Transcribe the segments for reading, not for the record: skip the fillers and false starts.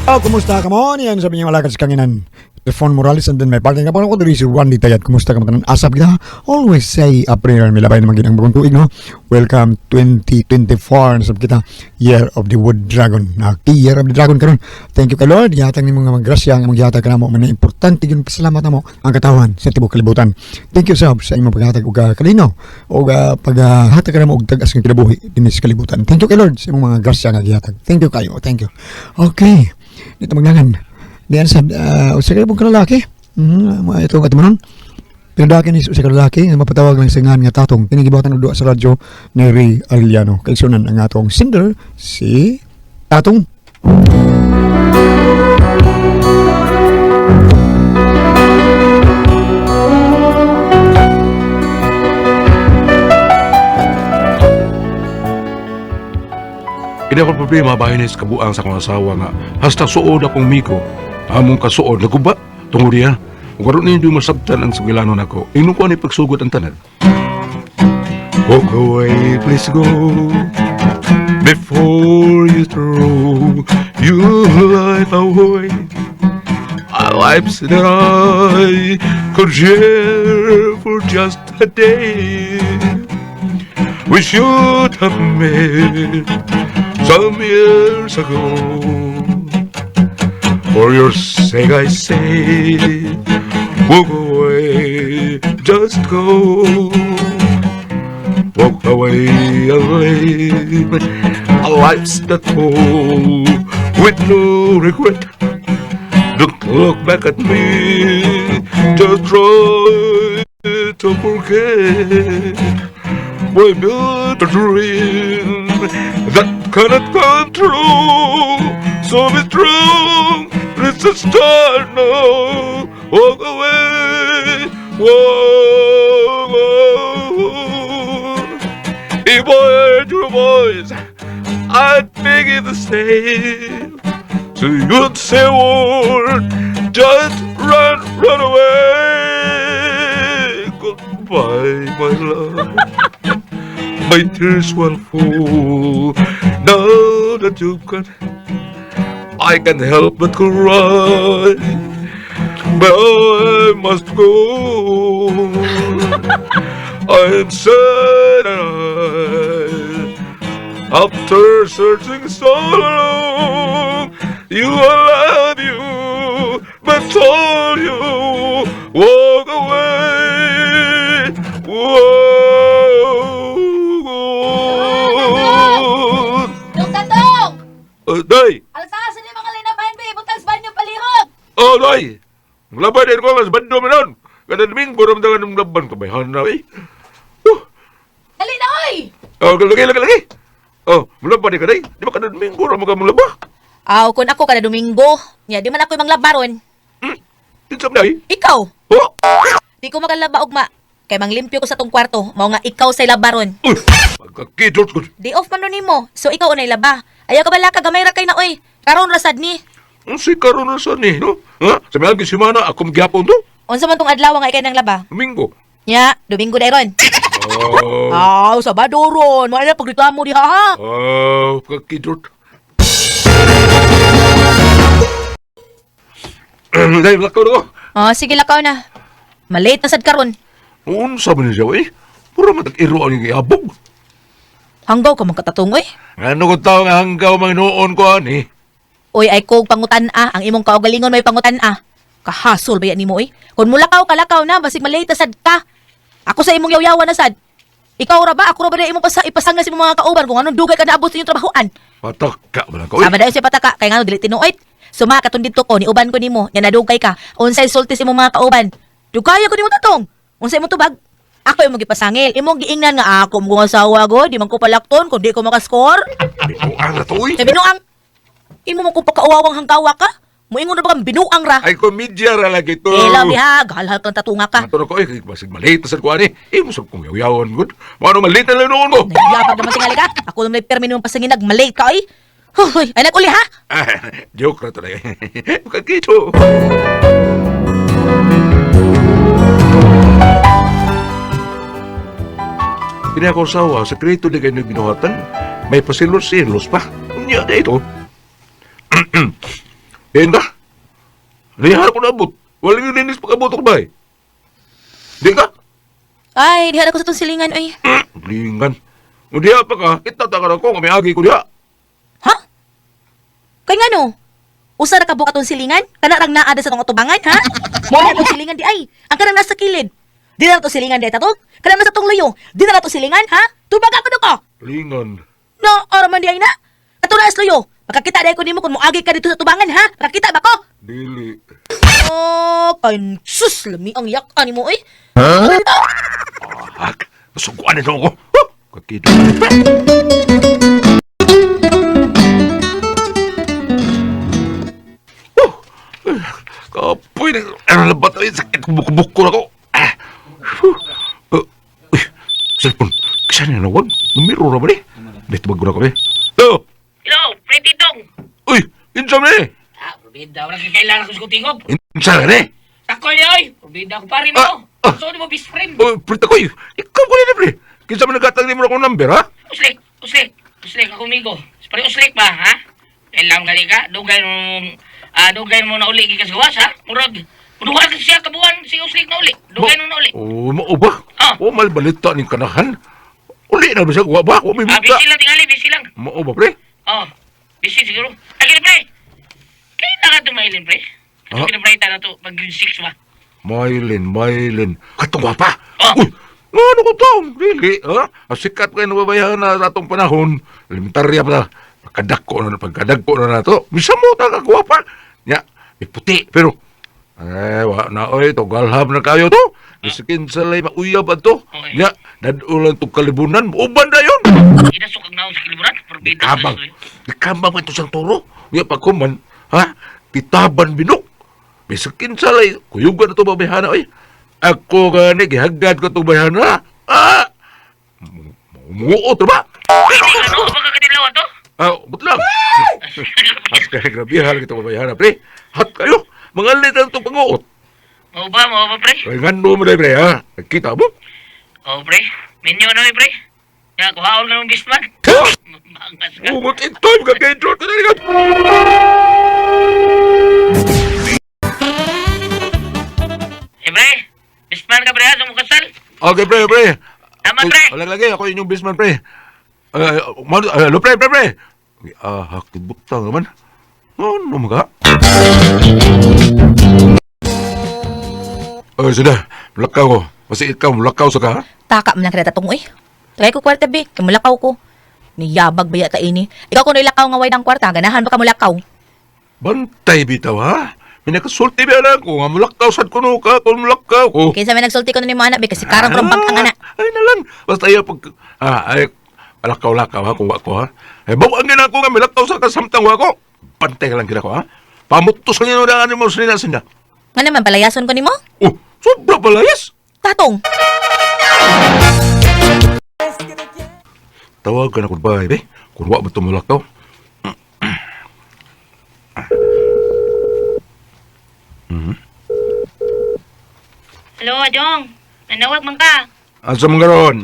Oh, kumusta ka mo? Yan sabi niya malakas kanginan. Telefon Morales and then may partner ka pa ako diri si Juan Ditayat. Kumusta ka matanan? Asap kita. Always say a prayer. Milabay naman ginang bagong tuig, no? Welcome 2024. Nasab kita. Year of the Wood Dragon. Year of the Dragon karon. Thank you kay Lord. Yatang ni mga magrasya. Ang magyatag ka na mo. Mana importante yun. Pasalamat na mo. Ang katawan sa tibok kalibutan. Thank you sab sa imong paghatag og kalinaw. O paghatag ka na mo og tagas ng kinabuhi. Dinis kalibutan. Thank you kay Lord sa imong mga grasya nga gihatag. Thank you kayo. Thank you. Okay. Dito maglangan. Diyan sa usa ka pong lalaki. Ito ang katimanon. Pinadakin ni usa ka lalaki nga mapatawag lang sa ngan nga tatong. Kinigibatan og duwa sa radyo ni Ray Arellano. Kay sunan ang atong singer si Tatong. Hindi ako problema bahin sa kabuang sa akong asawa nga hasta suod akong miko. Among kasuod naguba tungod diya. Ug karon ninyo masabtan ang sugilanon ako. Ino ko ni pagsugod ang tanan. Walk away, please go before you throw your life away. Our lives that I could share for just a day. We should have met some years ago. For your sake I say, walk away, just go. Walk away, away, a life's that whole with no regret. Don't look back at me, just try to forget. We built a dream that cannot come true. So be strong, let's start now. Walk away, walk away. If I heard your voice, I'd beg you to stay. So you'd say a word, just run away. Goodbye, my love. My tears will fall now that you've gone. I can't help but cry, but I must go. I am sad after searching so long. You, I love you, but told you walk away. Day! Alsasan ni mga linabahan ba, ibutang sa banyo palihog! Oh, Day! Laban din ko mas bando mo nun! Kada naming buram tangan ng laban kabayhan na eh! Dali na, oy! Oh, lagi! Oh, mulaban din ka, Day! Di ba kada naming buram ka mong laba? Aw, kung ako kada Domingo, niya, di man ako yung manglabaron. Tinsam, Day! Ikaw! Oh! Di ko magalaba, ugma. Kay manglimpyo ko sa tong kwarto, mao nga ikaw sa labaron. Pagkakidot ko! Di off man nun nimo, so ikaw unay laba. Ayaw ka bala ka, gamay ra kay na, oy. Karon rasad ni. Ang si karon na saan eh, no? Ha? Sa mga simana, akong gyapon to? Unsa man tong adlaw nga ikay nang laba? Domingo. Nya, Domingo dayron. Oh! Aw, Sabado ron. Mo na pagreklamo diha ha. Oh, pagkakidot. Day, lakaw na ko. Oh, sige lakaw na. Malate na sad karon. Unsa man niya, eh? Pura matag-iro ang iabog. Hanggaw ka magkatatong, oy. Ano ko tao nga hanggaw mang noon ko, ani? Oy, ay kog pangutan-a. Ang imong kaugalingon may pangutan-a. Kahasol ba yan nimo, oy? Kung mulakaw ka na, basig malate sad ka. Ako sa imong yaw-yawan na sad. Ikaw ra ba? Ako ra ba na imong ipasangga sa imong mga kauban kung anong dugay ka naabot sa inyong trabahoan? Pataka ba lang ko, eh? Sama dayon si pataka, kay nga dili tinuoy. Suma katong dito ko, ni uban ko nimo, nya nadugay ka. Unsay sultis imong mga kauban? Dugay ko nimo tatong. Unsay imong tubag? Ako imong gipasangil. Imong giingnan nga ako mong asawa go, di man ko palakton kun di ko makaskor. Binuang na to, eh? Sa binuang. Imo mo ko pakauwawang hanggawa ka. Moingon na ba kang binuang ra? Ay, komedya ra lagi to. Labi ha, galhal kang tatunga ka. Mato na ko, eh, basig malit na sa kuha, ani. Eh, musag kong yaw-yawan, good. Mano, malit na lang noon mo. Nagyapag naman singali ka. Ako naman ay permi naman pasanginag, malate ka ay. Hoy, ay nag-uli ha? Joke na to na, eh. Kakito. Hindi ako sawa, sekreto di kayo binuhatan. May pasilos-silos pa. Unya na ito. Yan ka? Rihar ko na abot. Walang linis pag-abot ko ba eh? Di ka? Ay, diha na ko sa tong silingan, oy. Lingan. Kung diha pa ka, itataka ko kung may agi ko diha. Ha? Kay nga no? Usa ra ka buka tong silingan? Kana rang naa sa tong atubangan, ha? Mo na tong silingan di ay. Ang kanang nasa kilid. Di na to silingan di tatog. Kana nasa tong luyo. Di na to silingan, ha? Tubag ako ko. Lingan. No, oraman di ay na. Kato na as luyo. Makakita dahil ko nimo kung moagi ka dito sa tubangan, ha? Makakita ba ko? Dili. Oh, kan sus lami ang yakan nimo, oy. Hak. Masukuan na ako. Kakito. Kapoy na. Ano na ba tayo? Sakit ko buko-buko na ko. Uy. Cellphone. Kasi na nawag. Numero na ba ni? Dito bago na ko eh. Hello. Hello, Pretty Dong. Uy. Insam na eh. Probida, wala kang kailangan ko sa tingog. Insam na eh. Takoy niya, oy. Probida ko pa rin mo. So, di mo best friend. Oh, Prita ko eh. Ikaw ko na pre. Kinsa man nagkatag ni mo akong number ha? Uslik ako migo. Pare uslik ba, ha? Kailangan gali ka, dugay mo na uli gikas gawas, ha? Murag, muduha ka siya kabuan si uslik na uli. Dugay mo na uli. Oh, mao ba? Ah. Oh, malbalita ning kanahan. Uli na ba siya? Wa ba? Wa may buta. Busy lang tingali, busy lang. Mao ba pre? Oh, busy siguro. Ay, kini pre. Kaya na ka tumailin, pre. Ha? Ito kinabrayta na to, pag grade 6 ba? Maylin. Katong gwapa. Ah. Uy, ano ko taong? Really? Ha? Sikat kayo nababayahan na atong panahon. Elementarya pa na. Pagkadagko na to. Misa mo ta gwapa. Nya, may puti. Pero, wa na oy, to galham na kayo to. Isikin sa lay mauyab to. Okay. Nya, dadulan to kalibunan. Uban na yun. Inasok ang naon sa kiliburan. Probida Kabang. Ikambang pa ito siyang turo. Nya, pagkuman, ha? Titaban binok. Bisakin sa lay. Kuyugan na to babahana, oy. Ako gani, gihagad ko itong bayana. Umuot ba? Ano, ba kakatilawan to? But lang. At kaya grabe, hal kita bayana, pre. Hat kayo. Mga litan itong panguot. Mau ba, pre? Kaya ngano mo na, pre, ha? Nagkita mo? Oh, pre. Minyo na, pre. Kaya kuhaon na ng bisman. Mangas ka. Umot in time ka kayo, George. Eh, pre. Bisman ka, pre, ha? Sa mong kasal. Okay, pre. Tama, pre. Walang lagi, ako inyong bisman, pre. Hello, pre. Hakid butang naman. Ano mga? Sudah. Mulakaw ko. Kasi ikaw, mulakaw sa ka, ha? Taka man lang kada tatong, oy. Tagay ko kwarta, be. Kamulakaw ko. Niyabag ba yata ini? Ikaw kung nilakaw nga way ng kwarta, ganahan ba ka mulakaw? Bantay bitaw, ha? May nakasulti ba na ko, nga mulakaw sad ko no ka, kung mulakaw ko. Kaysa may nagsulti ko na ni mga anak, be, kasi karang rumbang ang anak. Ay na lang. Basta iya pag... lakaw-lakaw ha, kung ako ha. Bawang nga ako nga, may lakaw sa kasamtang wako. Bantay ka lang gina ko ha. Pamutos lang yun na mo sinina. Nga naman, palayason ko ni mo? Oh, sobra palayas. Tatong. Tawagan ako ba, be? Kung wa ba tumulakaw. Hello, Adong. Nanawag man ka. Asa mong garon?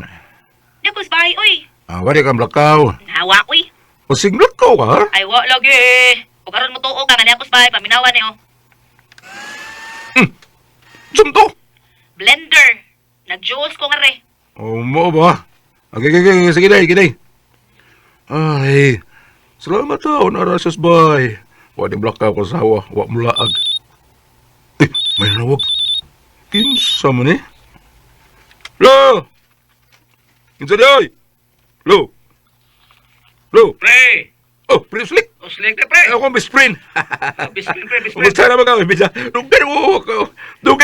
Di ko sa bahay, uy. Wari ka lakaw. Nahawa, uy. Pasing lakaw ka ha? Ay, wa, lagi. Kung karoon mo tuo ka, nga niya ko sa bahay, paminawan niyo. Saan to? Blender. Nag-juice ko nga re. Oh, mo ba? Okay. Sige day. Ay, salamat ha. Narasas bay. Wa di lakaw ko sa hawa. Wa mulaag. May nawag. Kinsa man eh? Lo! Kinsa di ay? Lo! Pre! Oh, Prince Slick! O, slik na, pre. Ako, best friend! Bispin, pre, bispin. Kumusta naman ka? Bisa, dugay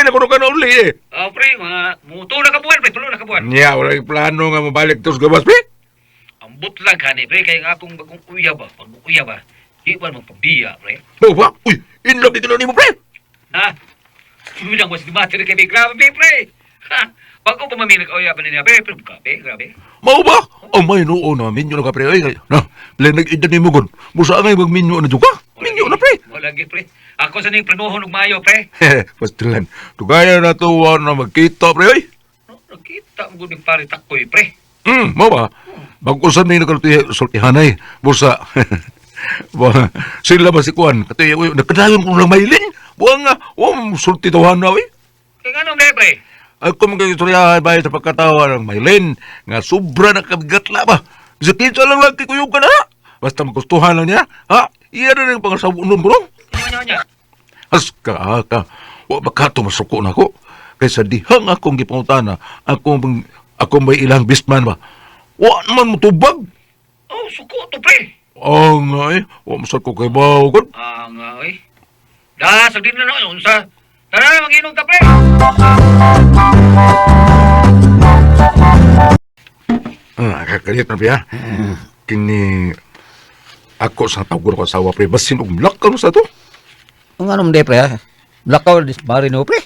ako ka na uli eh. Oh, pre, mga muto na kabuan, pre. Tulo na kabuan. Nya, wala yung plano nga mabalik tos gawas, pre. Ang butlag, hani, pre. Kaya nga akong bagong uya ba? Pag uya ba? Di ba magpabiya, pre? Oh, ba? Uy, in love dito na ni mo, pre. Ha? Minang was di materi kay grabe, pre. Ha? Bago pa mamili ka uya ba niya, pre? Grabe. Mau ba? Oh, may noo na, minyo na ka, pre. Ay, na, lang nag-idan ni mo gun. Musa ngay mag-minyo na juga. Minyo na, pre. Wala lagi, pre. Ako sa ning planuhon ug mayo, pre. Pastilan, tugaya na to na magkita, pre, ay. No, nakita mo gud pare takoy, pre. Mau ba? Bagusan na yung nagsultihanay. Bursa, Ba, sila ba si Kuan? Kati ko nakadayon ko lang mailin. Buang nga, sulti tawahan na eh. Kaya nga nung day, pre. Ako magkakistoryahan ba sa pagkatawa ng mailin nga sobra na kabigat la ba. Sa kinsa lang lagi ko yung kana. Basta magustuhan lang niya. Ha? Iyan na yung pangasabunon bro. Nya. Aska ka. Wa bakato masuko na ko. Kaysa dihang akong gipangutana, akong may ilang bisman ba. Wa naman mutubag. Oh, suko to, pre. Nga eh. Wa masal ko kay bawgon. Nga, oy. Da, saglit na noon. Unsa? Tara na, mag-inom ta, pre. Kakalit na biya. Kini ako sa tawag ko asawa pre. Basin umlak ka mo sa to. Ang anong de pre ha? Lakaw dis marino pre.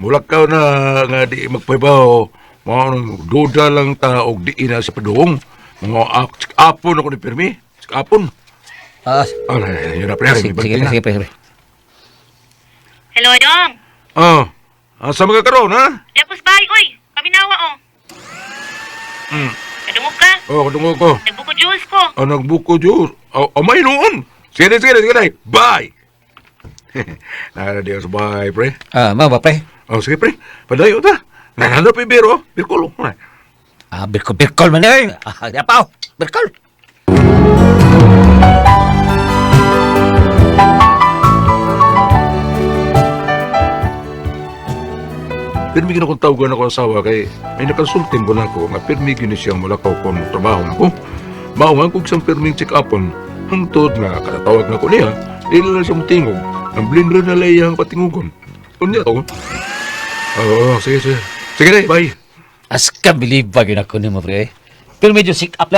Mulakaw na nga di magpaybaw. Mga duda lang ta og di ina sa padung. Mga apon ako ni Permi. Apon. Ah, Yun na pre. sige pre. Hello, Dong. Sa mga karon ha? Yapos bahay, oy. Paminawa, oh. Kadungog ka. Kadungog ko. Nagbuko juice ko. Nagbuko Diyos. May noon. Sige. Bye. Nakakadiyo sa bahay pre. Mao ba pre? Sige pre. Padayo ta. Nahanap yung biro. Birkulo. Birkol man eh. Yapaw. Birkol. Pirmi gina kong tawagan ako asawa kay may nakonsultin ko na ako nga pirmi gini siyang mulakaw ko ng trabaho na ko. Maungan kong isang pirming check-upon. Hangtod nga katatawag na ko niya, dili na siyang tingog. Ang blender na layang patingugon. Kunya to. Sige. Sige na, bye. As ka believe ba ginako ni mo pre? Pero medyo sick up.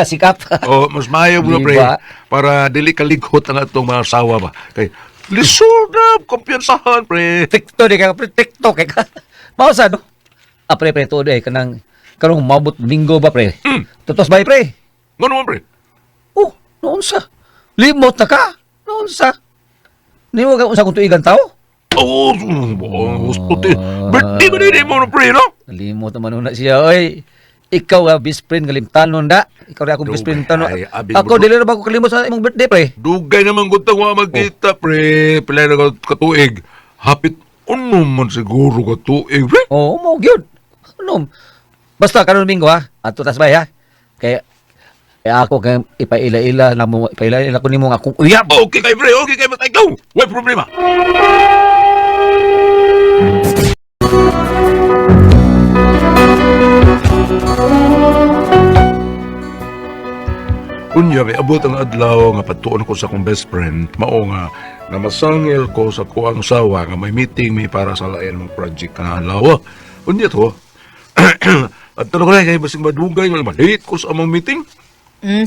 Mas maayaw mo pre. Diba? Para dili kalighot ang atong mga asawa ba. Kay lisod na, kumpiyansahan pre. TikTok di ka pre, TikTok ka. Mao sa no? Pre to day kanang mabot linggo ba pre? Tutos ba pre? Nga naman pre. Oh, noon sa. Limot na ka. Noon sa. Nimo ka unsa kung tuigan tao? Puti. Birthday ba din mo na pre, no? Nalimot naman na siya, oy. Ikaw best friend galimtanon da. Ikaw rin akong best friend tano. Ay, abi Ako mo- dili na ba ko kalimot sa imong birthday pre? Dugay naman gutang wa magkita, pre. Pilay na katuig. Hapit uno man siguro katuig, pre. Oo, mo gyud. Ano? Basta karon Domingo ha. Ato tas bay ha. Kaya ako kay ipaila-ila na mo ipaila-ila ko nimo nga akong uyab. Okay kay pre, okay kay matay ikaw. Way problema. Unya, may abot ang adlaw nga patuon ko sa akong best friend. Mao nga masangil ko sa kuang sawa nga may meeting mi para sa lain mong project ka na adlaw. Unya to. At tanong ko na kay basing madugay nga malate ko sa among meeting.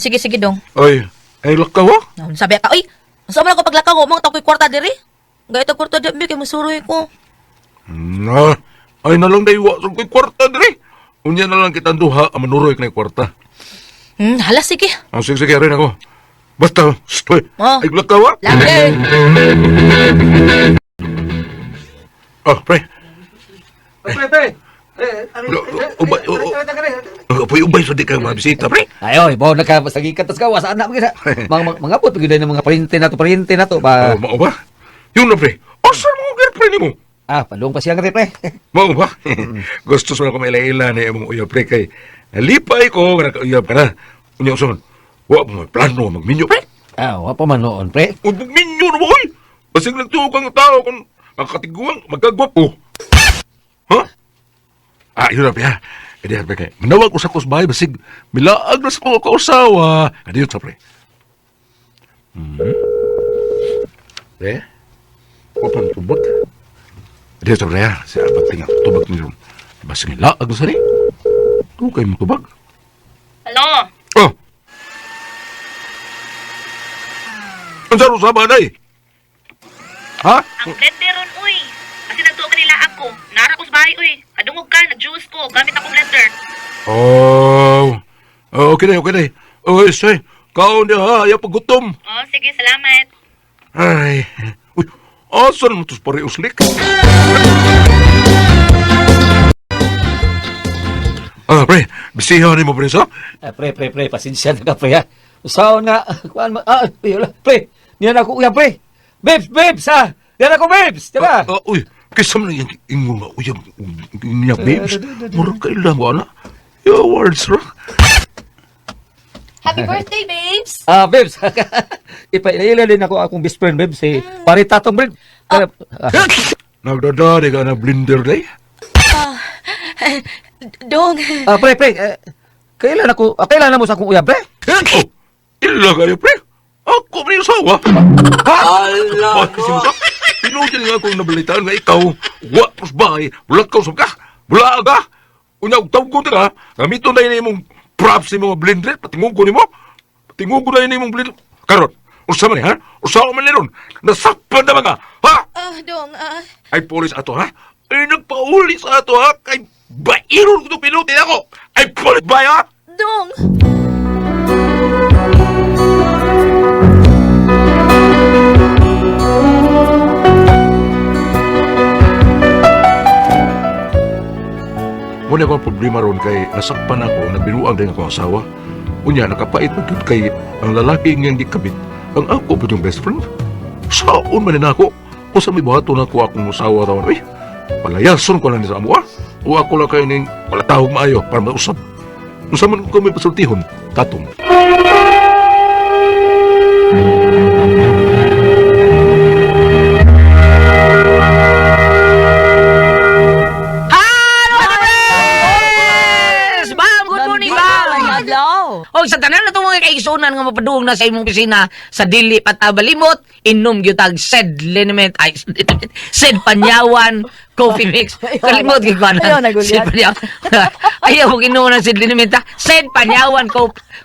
Sige, Dong. Ay lakaw ah. Sabi ka, oy. Saan mo na ko paglakaw ko? Mga tako'y kwarta diri. Gaya ito kwarta diri, kay masuroy ko. Ay nalang daywa sa ko'y kwarta diri. Unya na lang kitang duha ang manuroy ka na kwarta. Hala, sige. Sige, rin ako. Basta, stoy. Oh. Ay lakaw ah. Lagi. Pre. Ubay sa di ka mabisita, pre. Ayoy, bawo nakasagikan tas gawas anak mga mga put gyud ng mga parente nato ba. Mao ba? Yun na, pre. Asa mo girlfriend mo? Padung pa siya nga pre. Mao ba? Gusto sa ko may ila na imong uyab, pre, kay nalipay ko nga nakauyab ka na. Unya uson. Wa mo may plano magminyo, pre. Wa pa man noon pre. Magminyo na mo, oy. Basig nagtugang tao kung makatiguang magkagwapo. Ha? Yun na, pre, ha? Kaya pre, manawag ko sa kusbay, basig milaag na sa mga kausawa. Kaya yun sa pre. Pre? Huwag pa tubag. Kaya yun sa pre, ha? Sa pagtinga, tubag niyo. Basig milaag na sa ni. Kung kayo mo tubag. Hello? Oh! Ang saro sa banay? Ha? Ang blender ron, uy. Kasi nagtuo ka nila ako. Nara ko sa bahay, uy. Kadungog ka, nag-juice ko. Gamit akong blender. Okay na. Oh, say, kaon niya ha, ayaw pagutom. Oh, sige, salamat. Ay, uy, asan mo tos pare uslik? Pre, bisihan ni mo, pre, sa? Pre, pasensya na ka pre ha. Usaw na kuan mo. Pre. Niyan ako uyab, pre. Babes, ha? Niyan ako, babes. Diba? Uy, kaysa man yung ingon nga, uyab niya, babes. Murag kailang ko, ana. Your words, ra. Happy birthday, babes! Babes. Ipailala din ako akong best friend, babes. Parita tong friend. Nagdadari ka na blender day? Dong, Pre. Kailan mo sa akong uyab, pre? Oh, ila kayo, pre. Ako may usawa. Allah, no. Pinugyan nga akong nabalitaan nga ikaw, wapos bahay, bulat ka usap ka, bula ka. Unyag tawag ko ka, gamito na yun mong props ni mga blender, patingog ko ni mo. Patingog ko na yun mong blender. Karon, usa man ha? Usa man ni ron. Nasakpan na mga, ha? Dong, Ay polis ato, ha? Ay nagpauli sa ato, ha? Kay bairon ko ito pinutin ako. Ay polis ba, ha? Dong! Muna akong problema ron kay nasakpan ako, nagbinuang din akong asawa. Unya, nakapait pa yun kay ang lalaki ngayong gikabit, ang ako po yung best friend. Saon man din ako, kung sa may buhato na ako akong asawa tawan, uy, palayason ko lang ni sa amo, o ako lang kayo ning palatahog maayo para mausap. Kung sa man ko may pasultihon, katong. O sa tanan na itong mga kaigsunan nga mapaduong na sa imong pisina sa dili patabalimot, inom gyud tag said liniment, said panyawan coffee mix. Kalimot gyud ba na? Said panyawan. Ayaw mo inom na said liniment ha. Said panyawan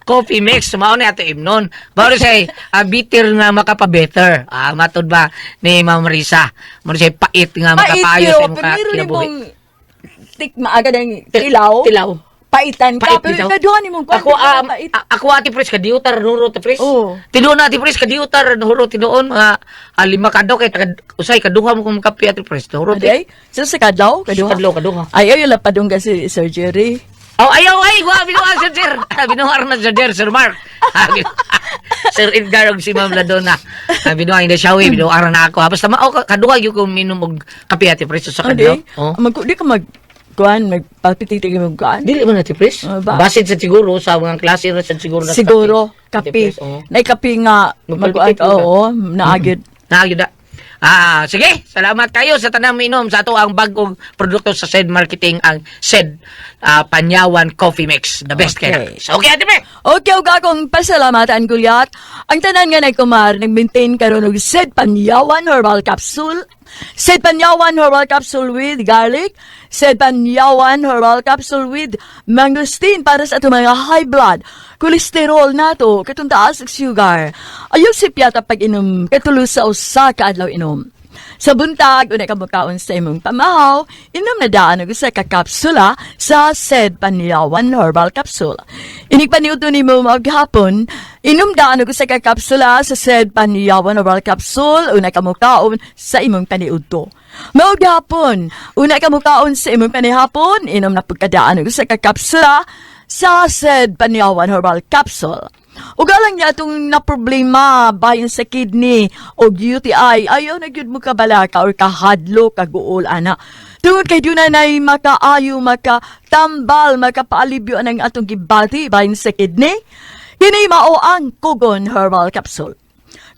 coffee mix. Mao na ato imnon. Bawal say bitter nga makapabetter. Matod ba ni Ma'am Marisa? Mo say pait nga makapayo sa imong kinabuhi. Tik maaga ng tilaw. Tilaw. Paitan ka. Pait Pero bitaw. kaduhan ni mong Ako ati pres kadiutar nuro ta pres. Oo. Tinuon ati pres kadiutar nuro tinuon mga lima ka daw kay usay kaduha mo kung kape ati pres nuro ti. Aday? So sa kadlaw? Kaduha? Kaduha. Ayaw yung lapadong kasi surgery. Ayaw wa binuha sa sir. Binuha na sa Sir Mark. Sir Edgar og si Ma'am Ladona. Binuha na siya binuha na ako. Basta mao kaduha gyud ko minom og kape ati pres sa kadlaw. Di ka magpapititig mo kuan. Dili man ati pres. Ba? Basin sa siguro sa mga klase ra sa siguro na Siguro, kape. kape. Oo. Na kape nga, Magpalpitit oo, naagid. Nagyuda. Sige, salamat kayo sa tanang minom sa ato ang bagong produkto sa SED Marketing, ang SED Panyawan Coffee Mix. The best Okay. kaya. So, okay, ate Pe. Okay, og akong pasalamatan kulyat. Ang tanan nga nagkumar, nag-maintain karon og Sed Panyawan Herbal Capsule. Sed Panyawan Herbal Capsule with garlic. Sed Panyawan Herbal Capsule with mangosteen para sa ato mga high blood, kolesterol nato, katong taas og sugar. Ayaw sipyata pag-inom, katulo sa usa ka adlaw inom. Sa buntag, unay ka mukaon sa imong pamahaw, inom na daan og usa ka kapsula sa Sed Panyawan Herbal Capsule. Inig paniudto nimo maghapon, inom daan og usa ka kapsula sa Sed Panyawan Herbal Capsule, unay ka mukaon sa imong paniudto. Maghapon, unay ka mukaon sa imong panihapon, inom na pagkadaan og usa ka kapsula sa Sed Panyawan Herbal Capsule. Ugalang niya itong naproblema bayan sa kidney o UTI, ayaw na gyud mo kabalaka or kahadlo, kaguol, ana. Tungod kay doon na makaayo, makatambal, makapaalibyo ang atong gibati bayan sa kidney, kini mao ang Kugon Herbal Capsule.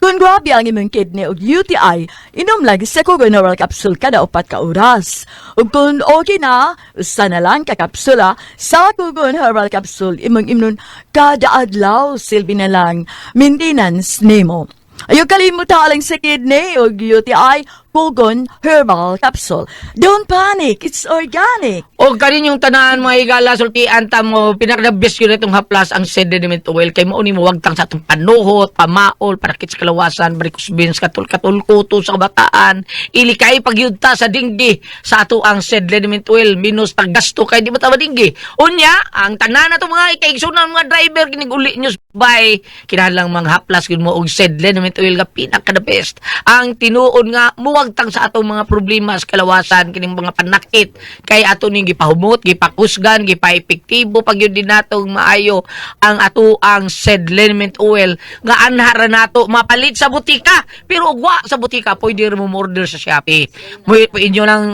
Kung grabe ang imong kidney o UTI, inom lagi sa Kugon Herbal Capsule kada 4 ka oras. Ug kung okay na, usa na lang ka kapsula sa Kugon Herbal Capsule imong imnon kada adlaw, silbi na lang maintenance nimo. Ayaw kalimutan lang sa kidney o UTI, Kugon Herbal Capsule. Don't panic, it's organic. O kanin yung tanan mga higala, sultian ta mo, pinakadabis yun itong haplas ang sediment oil. Kay mo ni mo wagtang sa itong panuhot, pamaol, parakit sa kalawasan, barikos beans, katul kuto sa kabataan. Ilikay pagyudta sa dinggi sa ato ang sediment oil. Minus paggasto kay di ba tawa dinggi. Unya, ang tanan na itong mga ikaigsunan mga driver, kiniguli nyo by kinalang mga haplas yun mo og sediment oil nga pinakadabest. Ang tinuon nga, muwag tawag tang sa atong mga problema sa kalawasan kining mga panakit kay ato ning gipahumot, gipakusgan, gipaepektibo pag yun din natong maayo ang ato ang said liniment oil nga anhara nato mapalit sa butika pero ugwa sa butika pwede rin mo order sa Shopee. Mo inyo lang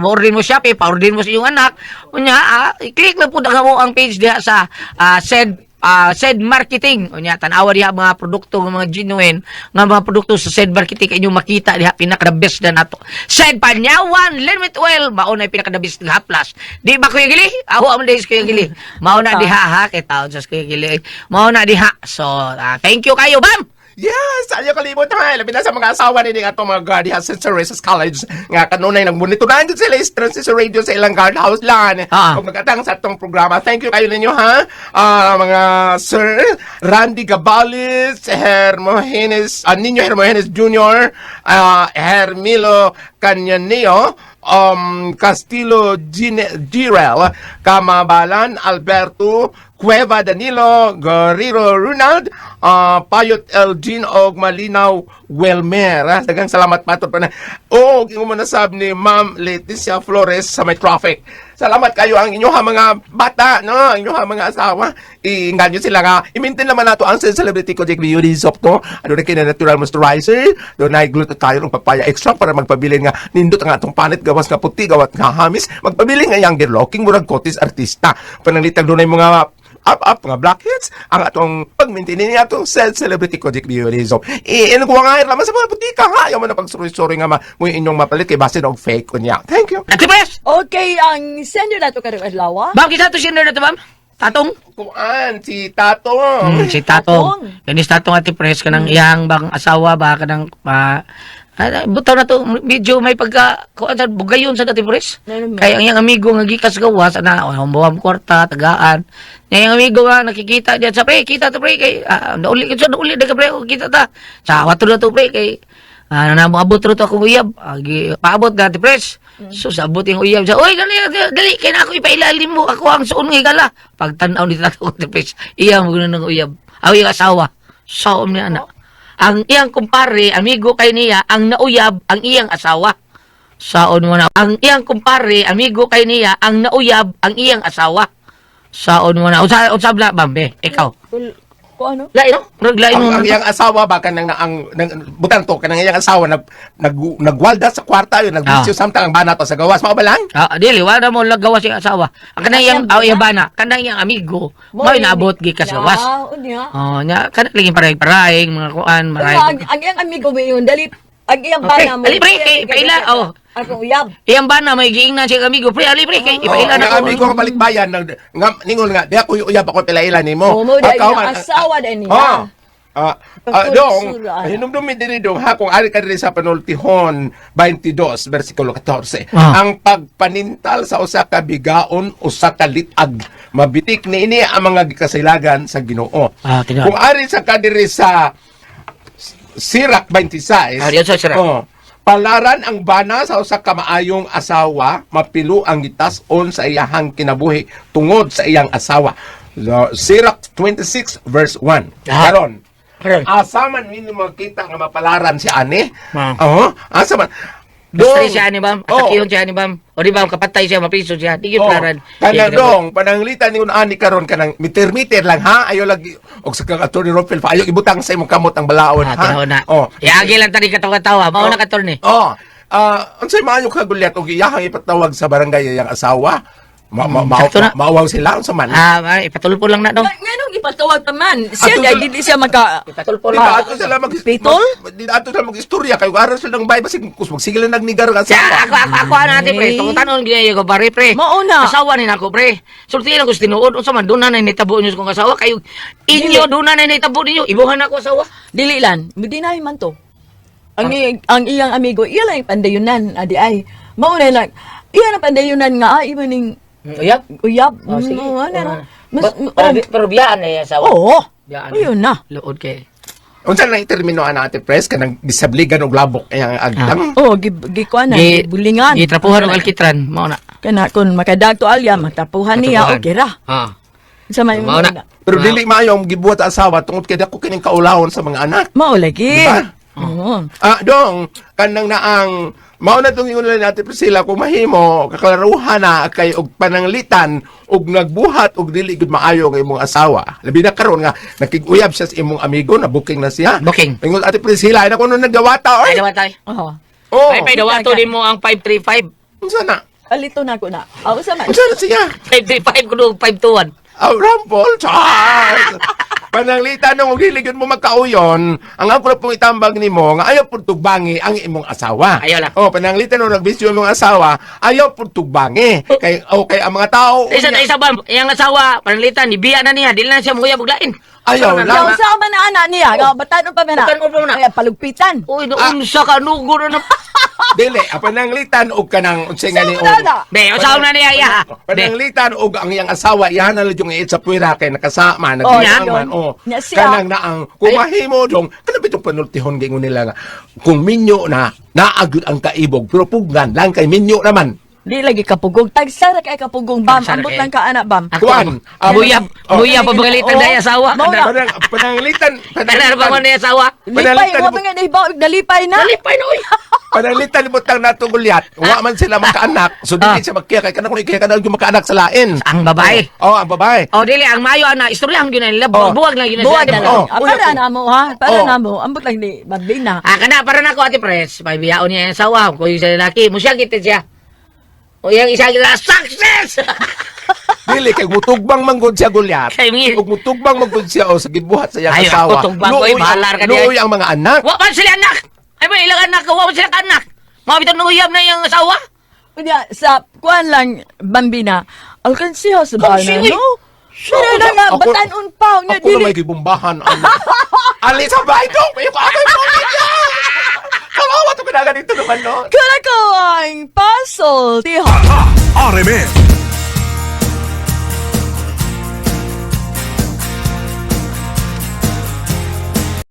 mo-order mo Shopee, pa-order mo sa iyong anak. Unya i-click lang po na mo ang page diha sa said marketing. Unya tan-awa diha mga produkto ng mga genuine nga mga produkto sa said marketing kay inyo makita diha pinaka the best na nato. Said Panyawan Liniment Oil mao na pinaka the best nga plus. Di ba Kuya Gili? Aho am days Kuya Gili. Mao na diha ha kay taon sa Kuya Gili. Mao na diha. So thank you kayo, Bam. Yes, ayaw kalimot ha. Labi na sa mga asawa ni nga itong mga diha sa St. College. Nga kanunay nagmonitoran dyan sila sa radio sa ilang guardhouse lang. Kung nagkatang sa itong programa. Thank you kayo ninyo ha. Mga Sir Randy Gabales, Hermogenes, Nino Hermogenes Jr., Hermilo Canyaneo, Castillo Girel, Kamabalan, Alberto, Cueva Danilo, Guerrero Ronald, Payot Elgin og Malinaw Welmer. Dagang salamat patod pa na. O, kung manasab ni Ma'am Leticia Flores sa may traffic. Salamat kayo ang inyong mga bata, no? Ang inyong mga asawa. Iingan nyo sila nga. I-maintain naman nato ang celebrity ko, Jake Beauty Soap to. Ano na kina natural moisturizer. Doon na gluto tayo ng papaya extra para magpabilin nga nindot ang atong panit gawas nga puti, gawat nga hamis. Magpabilin nga younger looking, murag kotis artista. Pananglitag doon ay mga up nga blackheads ang atong pag-maintain niya atong celebrity ko Jake Beauty Soap. Inukuha nga naman sa mga putika ha. Ayaw mo na pag-sorry nga mo inyong mapalit kay basin og fake ko niya. Thank you. Ate Pres! Okay, ang sender na to karong adlaw. Bam, kita to sender na to, Bam? Tatong? Kuan, si Tatong. Si Tatong. Kanis Tatong Ate Pres, kanang iyang bang asawa ba, kanang butaw na to, medyo may bugayon sa Ate Pres. Kaya ang iyang amigo nga gikas gawas, humbuham kwarta, tagaan. Yung amigo nga nakikita diyan sa pre, kita to pre, kay, nauli na ka pre, kita ta. Sa wato na to pre, kay, abot rin to akong uyab. Paabot na Ate Pres. So, sabot yung uyab siya, uy, dali, kaya na ako ipailalim mo, ako ang suon ng igala. Pagtanaw ni Tatong Ate Pres, iya mo gano'n ng uyab. Ako yung asawa, saom niya anak. Ang iyang kumpare, amigo kay niya, ang nauyab, ang iyang asawa. Saon mo na. Ang iyang kumpare, amigo kay niya, ang nauyab, ang iyang asawa. Saon mo na. Usabla, Bambe, ikaw. Kung ano? Lain, no? Ang iyang asawa ba kanang butang to kanang iyang asawa nagwalda sa kwarta yun nagbisyo samtang ang bana to sa gawas mao ba lang? Dili wala mo lagawas yung asawa. Ang kanang iyang bana, kanang iyang amigo, mo inaabot gikas gawas. Nya kana lagi paray-paraying mga kuan, maray. Ang iyang amigo mo yun, dali, ang iyang bana mo. Ali pre, kay paila, Ako uyab. Iyang bana may giingnan siya amigo, pre, ali pre, kay ipaila na Ang amigo ka balikbayan ningon nga di ako uyab ako pilaila nimo. Mo dai asawa din niya. Dong, hinumdumi diri dong ha kung ari ka diri sa panultihon 22 bersikulo 14. Ang pagpanintal sa usa ka bigaon usa ka litag mabitik niini ang mga gikasilagan sa Ginoo. Kung ari sa kadiri sa Sirak 26. Palaran ang bana sa usa ka maayong asawa, mapilo ang gitas-on sa iyahang kinabuhi tungod sa iyang asawa. Sirak 26 verse 1. Karon, asa man minyo makita nga mapalaran si ani? Asa man Basta siya ni Bam, atakiyon siya ni Bam. O di ba, kapatay siya, mapiso siya. Di yun palaran. Kana dong, pananglitan ni ani karon kanang meter lang ha. Ayo lagi og sa kang attorney Rompel fa ayo ibutang sa imong kamot ang balaod ha. Iagi lang tani katawa-tawa. Mao na attorney. Unsay maayo ka gulyat og iyahang ipatawag sa barangay iyang asawa? Maawaw sila unsa man? Ipatulpo lang na dong. Nganong ipatawag man? Siya dai dili siya Ipatulpo Di ba lang. ato sila Pitol? ato sila mag-istorya kayo aral sila ng Bible sig magsigil na nagnigar ka Siya, ako natin, pre. Tungutan ginayo ko, pare, pre. Mauna. Asawa ni nako, pre. Sulti lang ko sa tinuod. Unsa man, doon na nitabo niyo kong asawa. Kayo, inyo, doon na nitabo ninyo. Ibuhan ako asawa. Dili lan, dinahi man to. Ang iyang amigo, iya lang pandayunan, adi ay. Mauna lang. Iya na pandayunan nga ay maning Uyab? Sige. Pero biyaan na yung asawa. Oo. Biyaan. Ayun na. Lood kay. Unsa na itermino ana ate pres kanang gisabligan og labok ang agtang. Oo, gikuan na, bulingan. Gitrapuhan ng alkitran. Mao na. Kana kun makadagto alya, magtapuhan niya, okay ra. Sa may Mao na. Pero dili maayo ang gibuhat sa asawa tungod kay dako kining kaulawon sa mga anak. Mao lagi. Diba? Oo. Dong, kanang naang mao na tong ingon natin Priscilla kung mahimo kakalaruhan na kay og pananglitan og nagbuhat og dili gud maayo nga imong asawa. Labi na karon nga nakig-uyab siya sa imong amigo na booking na siya. Booking. Ingon ate Priscilla, ina kuno nagdawata oy. Ay, dawa tayo. Oo. Oh. Ay, dawato din mo ang 535. Unsa na? Alito na ko na. Aw sa man. Unsa na siya? 535 kuno 521. Rampol, Charles! Pananglitan nung hiligyan mo magkauyon, ang ako na pong itambag ni mo, nga ayaw pong tugbangi ang imong asawa. Ayaw lang. Pananglitan nung nagbisyo imong asawa, ayaw pong tugbangi. Kay ang mga tao, Isa na isa ba, yung asawa, panalitan, nibiya na niya, dili na siya muya buglain. ayaw Yaw lang. sa man na anak niya. Batanon pa man na. Batanon pa man na. Ay, palugpitan. Uy, noon sa kanugo na. Dili, pananglitan o kanang unsay nga ni Wala na. Be, usaw na niya, ya. Be, Pananglitan o ang iyang asawa, iyan na lang yung iit sa puwira kay nakasama, yan. nagbiyaman, Nya siya. kanang naang, kung mahimo dong, kanang bitong panultihon gingon nila nga, kung minyo na, naagod ang kaibog, pero pugnan lang kay minyo naman. Di lagi kapugong. Tagsara kay kapugong, bam. Tagsara Ambot kay- lang ka, anak, bam. Kuan, muya pa bagalitan na yung asawa. Mao na. pananglitan, Tanar pa man na yung asawa. Lipay, Panalitan mo mo- mga naibaw, nalipay na. Nalipay na, uy. pananglitan mo tang natong gulyat, wa man sila makaanak, so dili siya magkiya kay kanang kung ikaya kanang yung makaanak sa lain. Ang babae. Ang babae. O, dili, ang mayo na, istoryahan yun na nila, Oh. buwag lang yun na Buwag sila. na lang. Oh, Para uy, na mo, ha? Para Oh. na mo. Ambot lang ni Babina. Kada, para na ko, Ate Pres, may biyaon niya yung asawa, kung yung sa lalaki, musya kita siya. O, yung isa kita, success! Dili kay mutugbang manggod siya gulyat. Kay mi- Ug mutugbang manggod siya o sa gibuhat sa iyang Ay, asawa. ako tugbang ko, Luoy bahalar ka ang- diyan. luoy ang mga anak. Wa pa sila anak! Ay, ba, ilang anak ka, wa pa sila ka anak. Mga bitang nanguyab na yung asawa. Kanya, sa kuan lang, Bambina, alkansiya sa bana, Alkansiya, no? Pero na na, Ako- batanon pa. Nga, Ako na may gibumbahan. Ali sa bahay dong! May pakay mo niya! Kawawa ito kinaga dito naman, no? Kala ko ang puzzle. Tiha. RMN